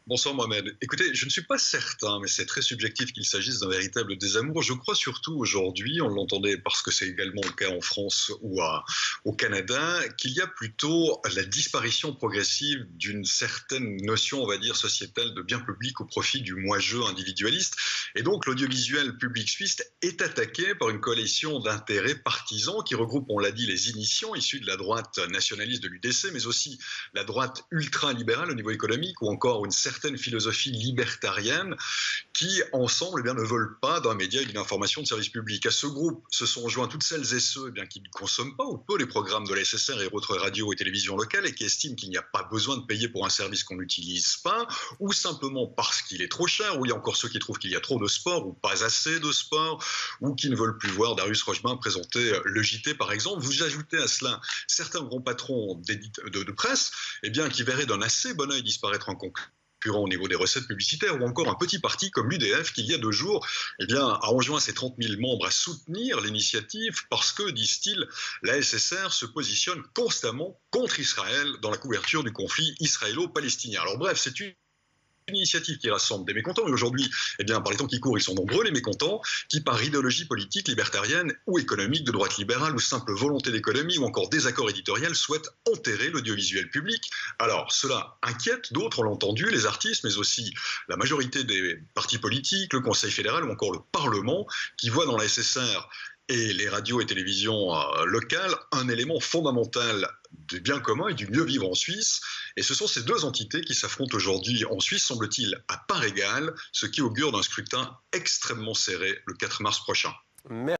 Bonsoir Mohamed. Écoutez, je ne suis pas certain, mais c'est très subjectif qu'il s'agisse d'un véritable désamour. Je crois surtout aujourd'hui, on l'entendait parce que c'est également le cas en France ou au Canada, qu'il y a plutôt la disparition progressive d'une certaine notion, on va dire, sociétale de bien public au profit du moi-je individualiste. Et donc l'audiovisuel public suisse est attaqué par une coalition d'intérêts partisans qui regroupe, on l'a dit, les initiants issus de la droite nationaliste de l'UDC, mais aussi la droite ultra-libérale au niveau économique ou encore une certaine philosophie libertarienne qui, ensemble, ne veulent pas d'un média et d'une information de service public. À ce groupe se sont joints toutes celles et ceux qui ne consomment pas ou peu les programmes de la SSR et autres radios et télévisions locales et qui estiment qu'il n'y a pas besoin de payer pour un service qu'on n'utilise pas, ou simplement parce qu'il est trop cher, ou il y a encore ceux qui trouvent qu'il y a trop de sport ou pas assez de sport, ou qui ne veulent plus voir Darius Rochemin présenter le JT par exemple. Vous ajoutez à cela certains grands patrons de presse qui verraient d'un assez bon œil disparaître un concurrent au niveau des recettes publicitaires, ou encore un petit parti comme l'UDF qui, il y a 2 jours, a enjoint ses 30 000 membres à soutenir l'initiative parce que, disent-ils, la SSR se positionne constamment contre Israël dans la couverture du conflit israélo-palestinien. Alors bref, c'est une initiative qui rassemble des mécontents. Et aujourd'hui, par les temps qui courent, ils sont nombreux, les mécontents, qui par idéologie politique, libertarienne ou économique, de droite libérale, ou simple volonté d'économie, ou encore désaccord éditorial, souhaitent enterrer l'audiovisuel public. Alors, cela inquiète d'autres, on l'a entendu, les artistes, mais aussi la majorité des partis politiques, le Conseil fédéral ou encore le Parlement, qui voient dans la SSR et les radios et télévisions locales un élément fondamental du bien commun et du mieux vivre en Suisse. Et ce sont ces deux entités qui s'affrontent aujourd'hui en Suisse, semble-t-il, à part égale, ce qui augure d'un scrutin extrêmement serré le 4 mars prochain. Merci.